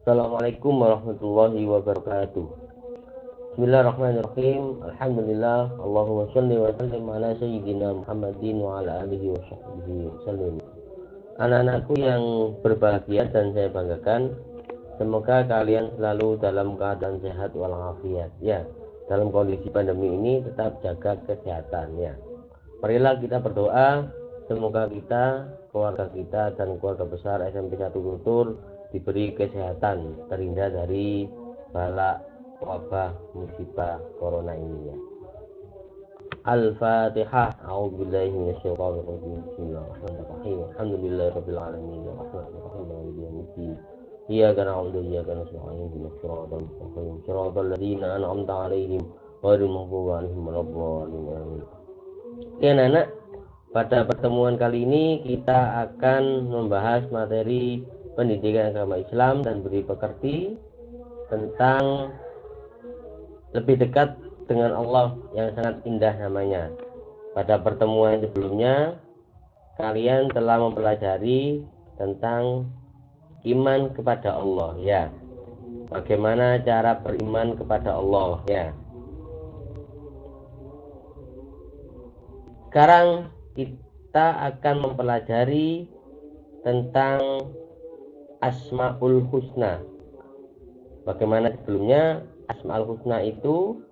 Assalamualaikum warahmatullahi wabarakatuh. Bismillahirrahmanirrahim. Alhamdulillah. Allahumma shalli wa sallim ala sayyidina Muhammadin wa ala alihi wa sahbihi wasallim. Anak-anakku yang berbahagia dan saya banggakan, semoga kalian selalu dalam keadaan sehat walafiat. Ya, dalam kondisi pandemi ini tetap jaga kesehatan ya. Marilah kita berdoa semoga kita, keluarga kita dan keluarga besar SMP 1 Guntur diberi kesehatan, terhindar dari bala wabah musibah corona ini ya. Al-Fatihah. A'udzubillahi minasyaitonir rajim. Bismillahirrahmanirrahim. Alhamdulillahirabbil alamin. Arrahmanirrahim. Maliki yaumiddin. Iyyaka na'budu wa iyyaka nasta'in. Ihdinas siratal mustaqim. Shiratal ladzina an'amta 'alaihim ghairil maghdubi 'alaihim waladdallin. Amin. Oke, anak-anak, pada pertemuan kali ini kita akan membahas materi pendidikan agama Islam dan beri pekerti tentang lebih dekat dengan Allah yang sangat indah namanya. Pada pertemuan sebelumnya kalian telah mempelajari tentang iman kepada Allah ya. Bagaimana cara beriman kepada Allah ya. Sekarang kita akan mempelajari tentang Asmaul Husna. Bagaimana sebelumnya, Asmaul Husna itu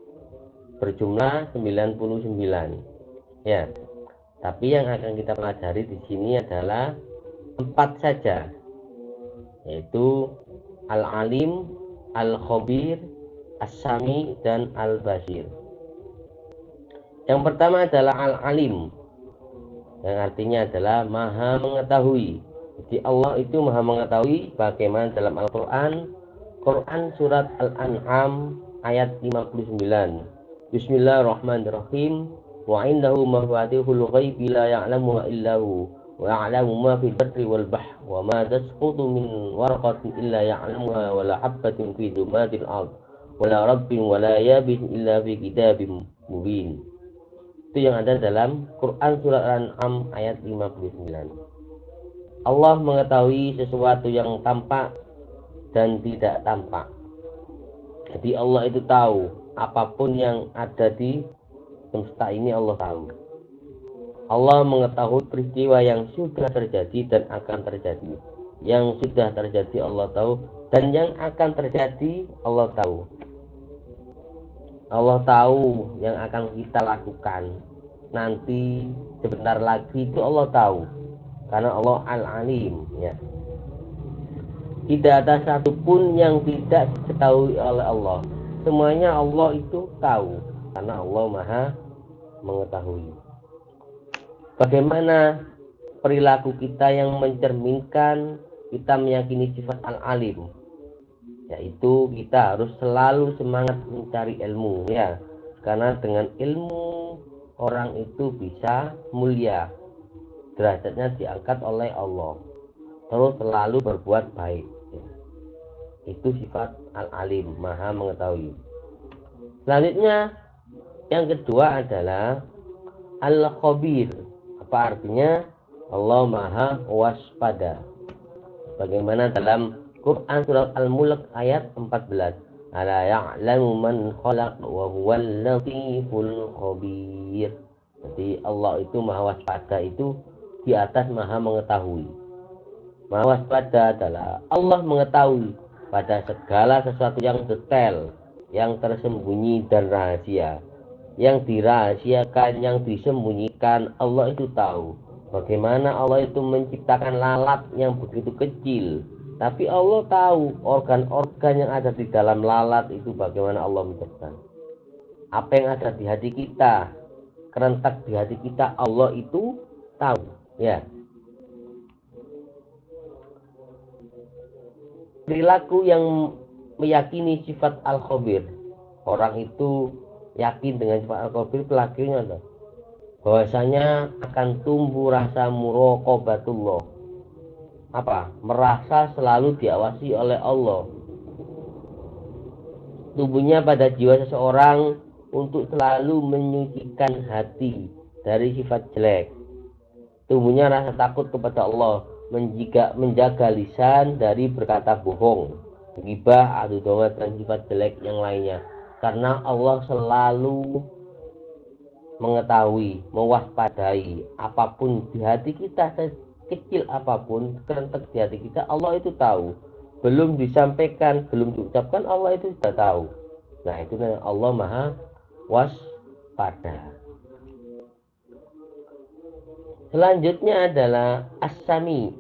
berjumlah 99. Ya. Tapi yang akan kita pelajari di sini adalah 4 saja. Yaitu Al-Alim, Al-Khabir, As-Sami dan Al-Basir. Yang pertama adalah Al-Alim, yang artinya adalah Maha Mengetahui. Jadi Allah itu Maha Mengetahui, bagaimana dalam Al-Quran surat Al-An'am ayat 59. Bismillahirrahmanirrahim. Wa indahu mafatihul ghaibi la ya'lamuha illahu wa ya'lamu ma fil barri wal bahr wa ma tasqutu min warqatin illa ya'lamuha wa la habatin fi dhumatil ard wa la rabbin wa la yabin illa fi kitabim mubin. Itu yang ada dalam Quran surat Al-An'am ayat 59. Allah mengetahui sesuatu yang tampak dan tidak tampak. Jadi Allah itu tahu apapun yang ada di semesta ini, Allah tahu. Allah mengetahui peristiwa yang sudah terjadi dan akan terjadi. Yang sudah terjadi Allah tahu, dan yang akan terjadi Allah tahu. Allah tahu yang akan kita lakukan nanti sebentar lagi, itu Allah tahu. Karena Allah Al-Alim ya. Tidak ada satupun yang tidak diketahui oleh Allah. Semuanya Allah itu tahu, karena Allah Maha Mengetahui. Bagaimana perilaku kita yang mencerminkan kita meyakini sifat Al-Alim? Yaitu kita harus selalu semangat mencari ilmu ya. Karena dengan ilmu orang itu bisa mulia, derajatnya diangkat oleh Allah. Terus selalu berbuat baik. Itu sifat Al-Alim, Maha Mengetahui. Selanjutnya yang kedua adalah Al-Khabir. Apa artinya? Allah Maha Waspada. Bagaimana dalam Quran surat Al-Mulk ayat 14. Ala ya'lamu man khalaq wa huwal latiful khabir. Jadi Allah itu Maha Waspada, itu di atas Maha Mengetahui. Maha Waspada adalah Allah mengetahui pada segala sesuatu yang detail, yang tersembunyi dan rahasia. Yang dirahasiakan, yang disembunyikan, Allah itu tahu. Bagaimana Allah itu menciptakan lalat yang begitu kecil, tapi Allah tahu organ-organ yang ada di dalam lalat itu bagaimana Allah menciptakan. Apa yang ada di hati kita, kerentak di hati kita, Allah itu tahu ya. Perilaku yang meyakini sifat Al-Khabir, orang itu yakin dengan sifat Al-Khabir, pelakunya adalah bahwasanya akan tumbuh rasa muraqabatullah. Apa? Merasa selalu diawasi oleh Allah. Tumbuhnya pada jiwa seseorang untuk selalu menyucikan hati dari sifat jelek. Tumbuhnya rasa takut kepada Allah, menjaga lisan dari berkata bohong, ghibah, adu domba, dan sifat jelek yang lainnya. Karena Allah selalu mengetahui, mewaspadai apapun di hati kita, kecil apapun kerentek di hati kita, Allah itu tahu. Belum disampaikan, belum diucapkan, Allah itu sudah tahu. Nah, itu Allah Maha Waspada. Selanjutnya adalah As-Sami,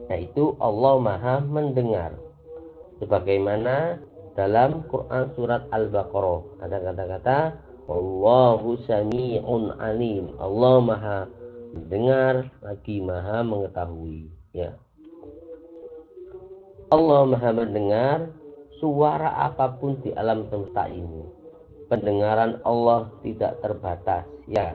yaitu Allah Maha Mendengar. Sebagaimana dalam Quran surat Al-Baqarah ada kata-kata Allahu Sami'un Alim. Allah Maha Mendengar lagi Maha Mengetahui, ya. Allah Maha Mendengar suara apapun di alam semesta ini. Pendengaran Allah tidak terbatas, ya.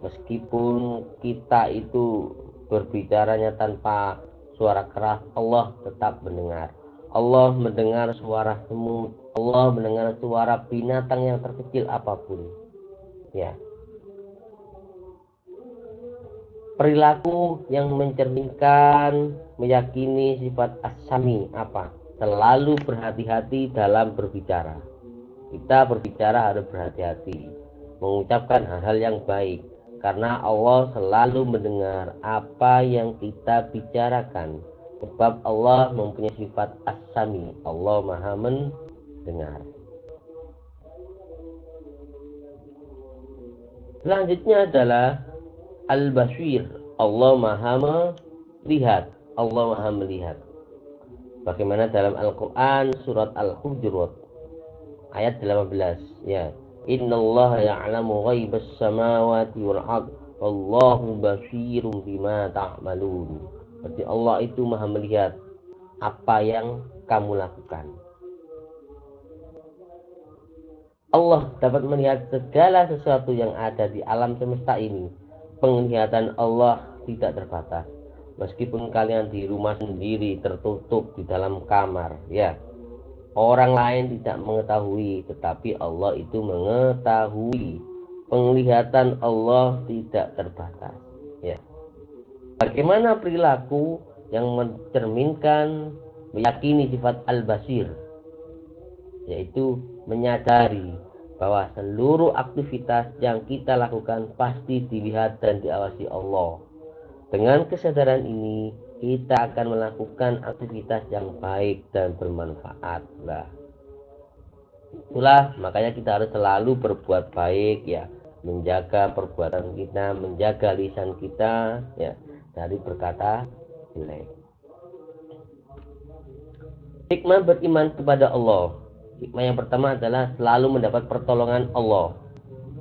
Meskipun kita itu berbicaranya tanpa suara keras, Allah tetap mendengar. Allah mendengar suara semut, Allah mendengar suara binatang yang terkecil apapun, ya. Perilaku yang mencerminkan meyakini sifat as-sami apa? Selalu berhati-hati dalam berbicara. Kita berbicara harus berhati-hati, mengucapkan hal-hal yang baik, karena Allah selalu mendengar apa yang kita bicarakan. Sebab Allah mempunyai sifat as-sami, Allah Maha Mendengar. Selanjutnya adalah Al-Basir, Allah Maha Melihat, Allah Maha Melihat. Bagaimana dalam Al-Quran surat Al-Hujurat ayat 18, ya. Innallaha ya'lamu ghaibas samawati wal ard wallahu basirun bima ta'malun. Berarti Allah itu Maha melihat apa yang kamu lakukan. Allah dapat melihat segala sesuatu yang ada di alam semesta ini. Penglihatan Allah tidak terbatas. Meskipun kalian di rumah sendiri tertutup di dalam kamar, ya. Orang lain tidak mengetahui, tetapi Allah itu mengetahui. Penglihatan Allah tidak terbatas, ya. Bagaimana perilaku yang mencerminkan meyakini sifat al-basir, yaitu menyadari bahwa seluruh aktivitas yang kita lakukan pasti dilihat dan diawasi Allah. Dengan kesadaran ini kita akan melakukan aktivitas yang baik dan bermanfaat. Nah, itulah makanya kita harus selalu berbuat baik, ya, menjaga perbuatan kita, menjaga lisan kita, ya, dari berkata jelek. Hikmah beriman kepada Allah. Hikmah yang pertama adalah selalu mendapat pertolongan Allah.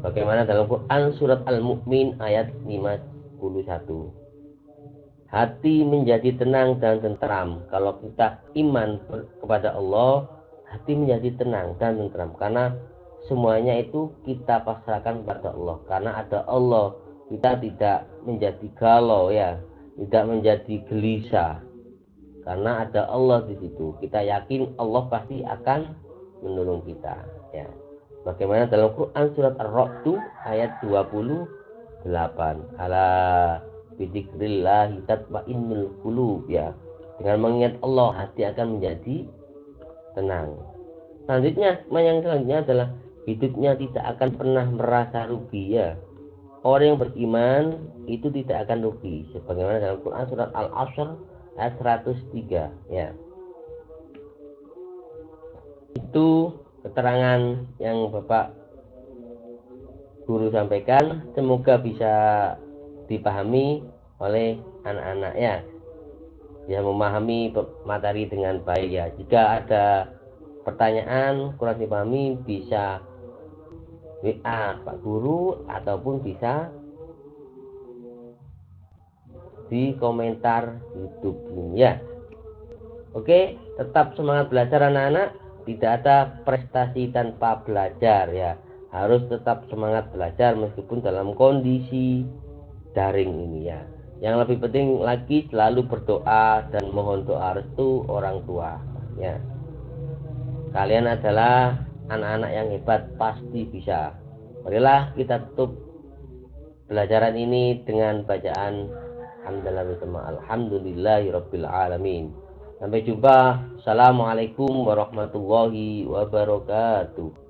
Bagaimana dalam Quran surat Al-Mu'min ayat 51. Hati menjadi tenang dan tentram. Kalau kita iman kepada Allah, hati menjadi tenang dan tentram. Karena semuanya itu kita pasrahkan kepada Allah. Karena ada Allah, kita tidak menjadi galau, ya, tidak menjadi gelisah. Karena ada Allah di situ. Kita yakin Allah pasti akan menolong kita, ya. Bagaimana dalam Quran surat Ar-Ra'd ayat 28. Ala bidzikrillahi tatma'innul qulub, ya. Dengan mengingat Allah, hati akan menjadi tenang. Selanjutnya, yang selanjutnya adalah hidupnya tidak akan pernah merasa rugi, ya. Orang yang beriman itu tidak akan rugi. Sebagaimana dalam Quran surat Al-Asr ayat 103, ya. Itu keterangan yang Bapak Guru sampaikan, semoga bisa dipahami oleh anak-anak, ya, memahami materi dengan baik, ya. Jika ada pertanyaan kurang dipahami bisa WA Pak Guru ataupun bisa di komentar YouTube ini, ya. Oke, tetap semangat belajar anak-anak. Tidak ada prestasi tanpa belajar, ya. Harus tetap semangat belajar meskipun dalam kondisi daring ini, ya. Yang lebih penting lagi selalu berdoa dan mohon doa restu orang tua, ya. Kalian adalah anak-anak yang hebat, pasti bisa. Marilah kita tutup pelajaran ini dengan bacaan hamdalah sama alhamdulillahirabbil alamin. Sampai jumpa. Assalamualaikum warahmatullahi wabarakatuh.